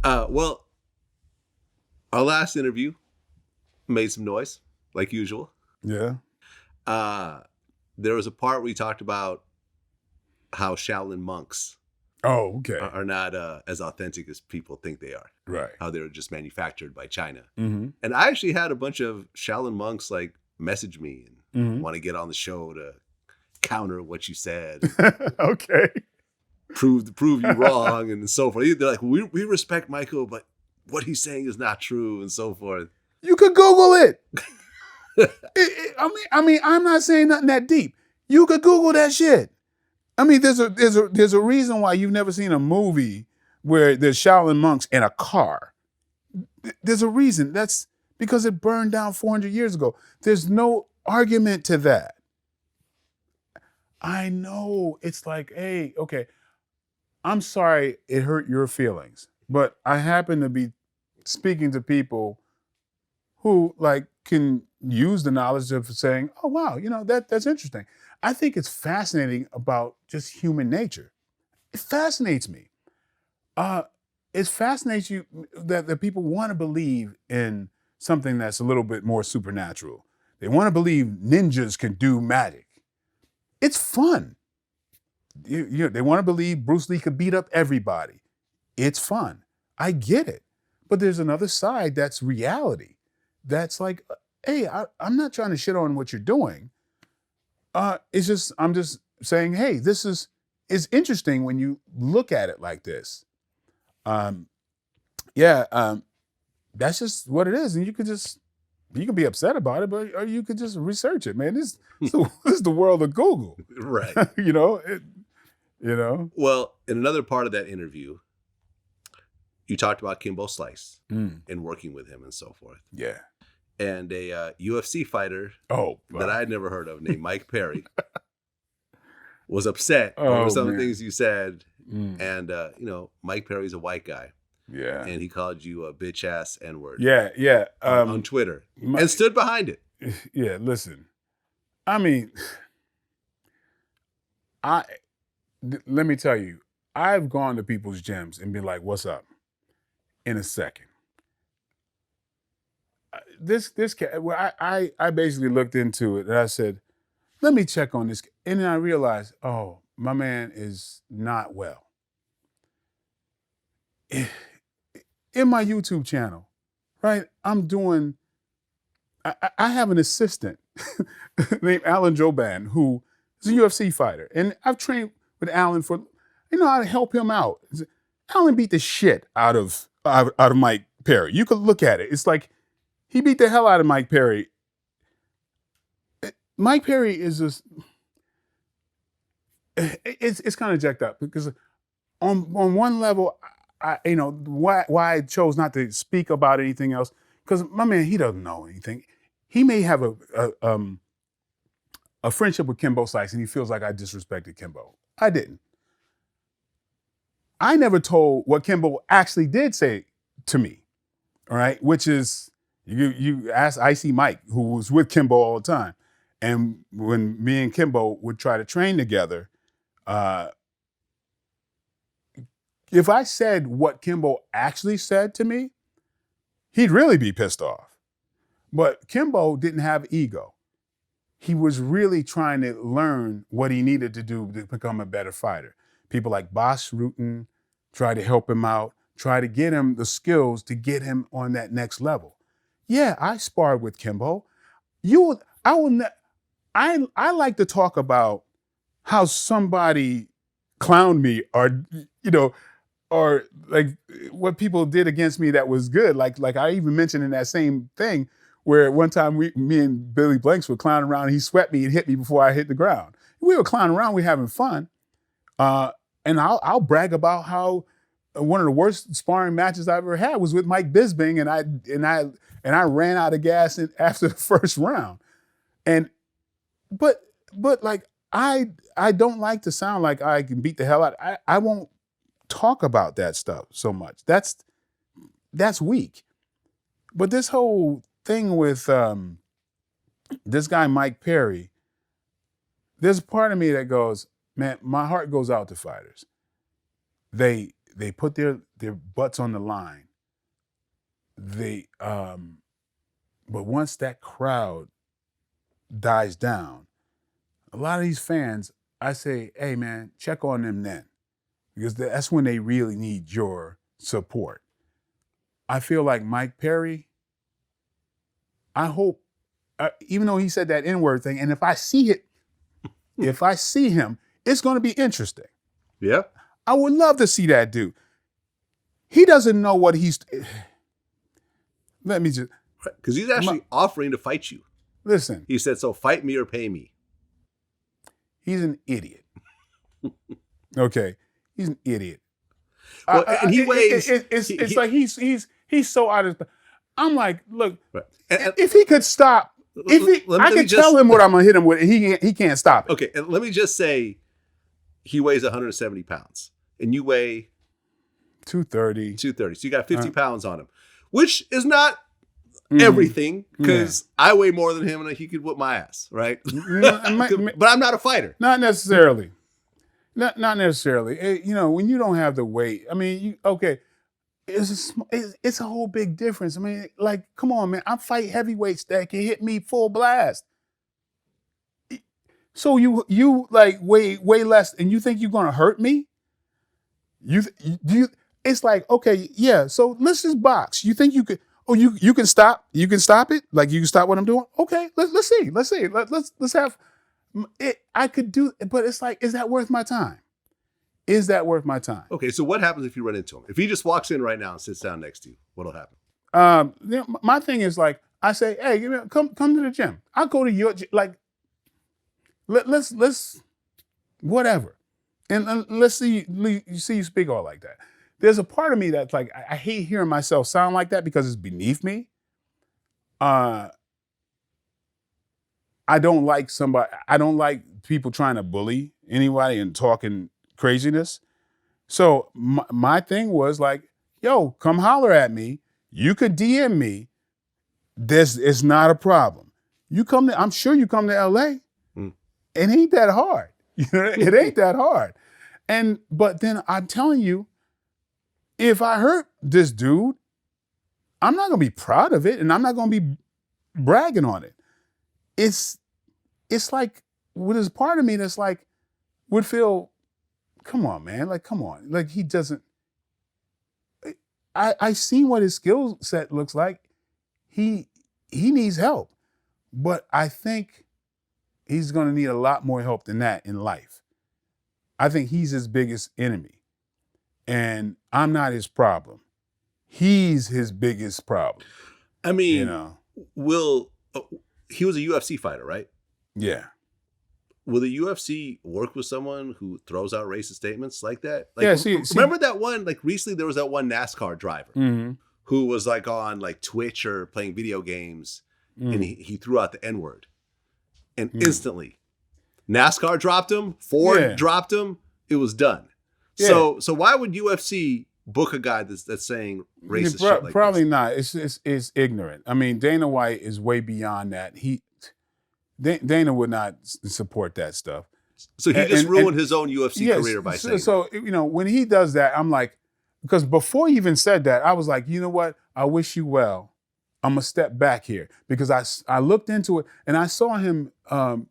Well, our last interview made some noise, like usual. Yeah. Uh, there was a part where we talked about how Shaolin monks Oh, okay. are not as authentic as people think they are. Right. How they're just manufactured by China. Mm-hmm. And I actually had a bunch of Shaolin monks like message me and Mm-hmm. want to get on the show to counter what you said, Okay. prove you wrong, and so forth. They're like, we respect Michael, but what he's saying is not true, and so forth. You could Google it. I mean, I'm not saying nothing that deep. You could Google that shit. I mean, there's a reason why you've never seen a movie where there's Shaolin monks in a car. There's a reason. That's because it burned down 400 years ago. There's no argument to that. I know it's like, hey, okay, I'm sorry it hurt your feelings, but I happen to be speaking to people who like can use the knowledge of saying, oh wow, that's interesting. I think it's fascinating about just human nature. It fascinates me. It fascinates you that people want to believe in something that's a little bit more supernatural. They want to believe ninjas can do magic. It's fun. They want to believe Bruce Lee could beat up everybody. It's fun. I get it. But there's another side that's reality. That's like, hey, I'm not trying to shit on what you're doing. It's just, I'm just saying, hey, this is interesting when you look at it like this. That's just what it is. And you can be upset about it, but or you could just research it, man. This is the world of Google. Right. you know? Well, in another part of that interview, you talked about Kimbo Slice and working with him and so forth. Yeah. And a UFC fighter that I had never heard of named Mike Perry was upset over some of the things you said. And, Mike Perry's a white guy. Yeah. And he called you a bitch ass N-word. Yeah. On Twitter. And stood behind it. Yeah, listen. I mean, let me tell you, I've gone to people's gyms and been like, what's up? In a second. This cat, well, I basically looked into it and I said, let me check on this. And then I realized, oh, my man is not well. In my YouTube channel, right? I have an assistant named Alan Joban, who is a UFC fighter. And I've trained with Alan for, I help him out. Alan beat the shit out of Mike Perry. You could look at it. It's like he beat the hell out of Mike Perry. Mike Perry is just, it's kind of jacked up because on one level, why I chose not to speak about anything else, because my man, he doesn't know anything. He may have a friendship with Kimbo Slice and he feels like I disrespected Kimbo. I didn't. I never told what Kimbo actually did say to me, all right? Which is, you ask Icy Mike, who was with Kimbo all the time. And when me and Kimbo would try to train together, if I said what Kimbo actually said to me, he'd really be pissed off. But Kimbo didn't have ego. He was really trying to learn what he needed to do to become a better fighter. People like Boss Rutan try to help him out, try to get him the skills to get him on that next level. Yeah, I sparred with Kimbo. I like to talk about how somebody clowned me or like what people did against me that was good. Like I even mentioned in that same thing where one time me and Billy Blanks were clowning around and he swept me and hit me before I hit the ground. We were clowning around, we were having fun. And I'll brag about how one of the worst sparring matches I ever had was with Mike Bisping, and I ran out of gas after the first round. But like I don't like to sound like I can beat the hell out. I won't talk about that stuff so much. That's weak. But this whole thing with this guy Mike Perry, there's a part of me that goes, man, my heart goes out to fighters. They they put their butts on the line. But once that crowd dies down, a lot of these fans, I say, hey man, check on them then, because that's when they really need your support. I feel like Mike Perry, I hope, even though he said that N-word thing, and if I see him, it's going to be interesting. Yeah. I would love to see that dude. He doesn't know what he's. Let me just. Because he's actually offering to fight you. Listen. He said, so fight me or pay me. He's an idiot. Okay. He's an idiot. Well, and he weighs. It's like he's so out of. I'm like, look, right. If he could stop, I could tell him what I'm gonna hit him with, and he can't stop it. Okay, and let me just say, he weighs 170 pounds, and you weigh 230. 230. So you got 50 pounds on him, which is not everything, because I weigh more than him, and he could whip my ass, right? But I'm not a fighter. Not necessarily. Not necessarily. When you don't have the weight, I mean, it's a whole big difference. I mean, like, come on, man. I fight heavyweights that can hit me full blast. So you like way less, and you think you're gonna hurt me? It's like, okay, yeah. So let's just box. You think you could? Oh, you can stop. You can stop it. Like, you can stop what I'm doing. Okay, let's see. Let's have it. I could do, but it's like, is that worth my time? Is that worth my time? Okay, so what happens if you run into him? If he just walks in right now and sits down next to you, what'll happen? My thing is, like, I say, hey, come to the gym. I'll go to your gym. Like, let's whatever, and let's see you speak all like that. There's a part of me that's like, I hate hearing myself sound like that because it's beneath me. I don't like people trying to bully anybody and talking craziness. So my thing was like, yo, come holler at me. You could DM me. It's not a problem. I'm sure you come to LA. It ain't that hard. It ain't that hard. But then I'm telling you, if I hurt this dude, I'm not gonna be proud of it, and I'm not gonna be bragging on it. It's like, there's part of me that's like, would feel, come on, man, like, come on. Like, he doesn't, I seen what his skill set looks like. He needs help, but I think he's gonna need a lot more help than that in life. I think he's his biggest enemy, and I'm not his problem. He's his biggest problem. I mean, he was a UFC fighter, right? Yeah. Will the UFC work with someone who throws out racist statements like that? Like, yeah. Remember that one? Like, recently there was that one NASCAR driver who was like on like Twitch or playing video games, and he threw out the N-word, and instantly NASCAR dropped him. Ford dropped him. It was done. Yeah. So why would UFC book a guy that's saying racist shit like probably this? Not. It's ignorant. I mean, Dana White is way beyond that. Dana would not support that stuff. So he just ruined his own UFC career by saying so when he does that, I'm like, because before he even said that, I was like, you know what? I wish you well. I'm gonna step back here, because I looked into it and I saw him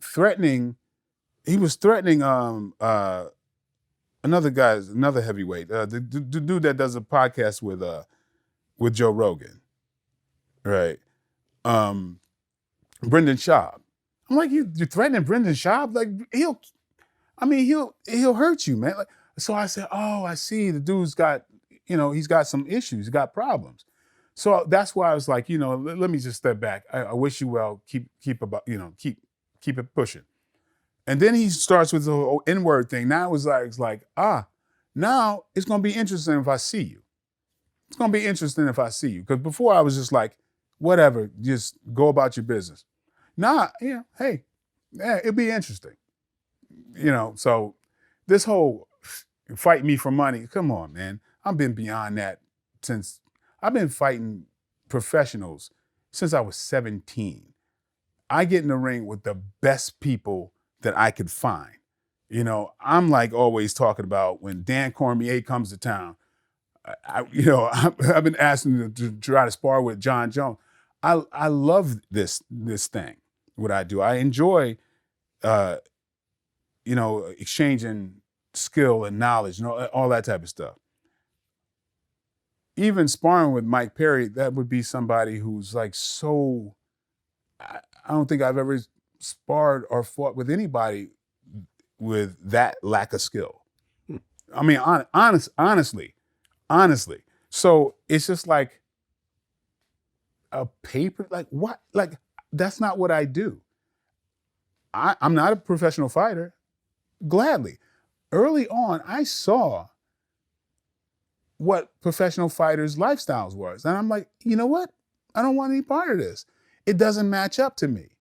threatening. He was threatening another heavyweight, the dude that does a podcast with Joe Rogan, right? Brendan Schaub. I'm like, you're threatening Brendan Schaub? Like, he'll hurt you, man. Like, so I said, oh, I see. The dude's got, he's got some issues. He's got problems. So that's why I was like, let me just step back. I wish you well. Keep it pushing. And then he starts with the whole N-word thing. Now it's like, now it's gonna be interesting if I see you. It's gonna be interesting if I see you. Because before I was just like, whatever, just go about your business. Nah, hey, it'd be interesting. So this whole fight me for money, come on, man. I've been beyond that since I've been fighting professionals since I was 17. I get in the ring with the best people that I could find. I'm like always talking about when Dan Cormier comes to town, I've been asking to try to spar with John Jones. I love this thing. What I do, I enjoy, exchanging skill and knowledge, all that type of stuff. Even sparring with Mike Perry, that would be somebody who's like so. I don't think I've ever sparred or fought with anybody with that lack of skill. I mean, honestly. So it's just like a paper, like what? Like that's not what I do. I'm not a professional fighter. Gladly. Early on, I saw what professional fighters' lifestyles was. And I'm like, you know what? I don't want any part of this. It doesn't match up to me.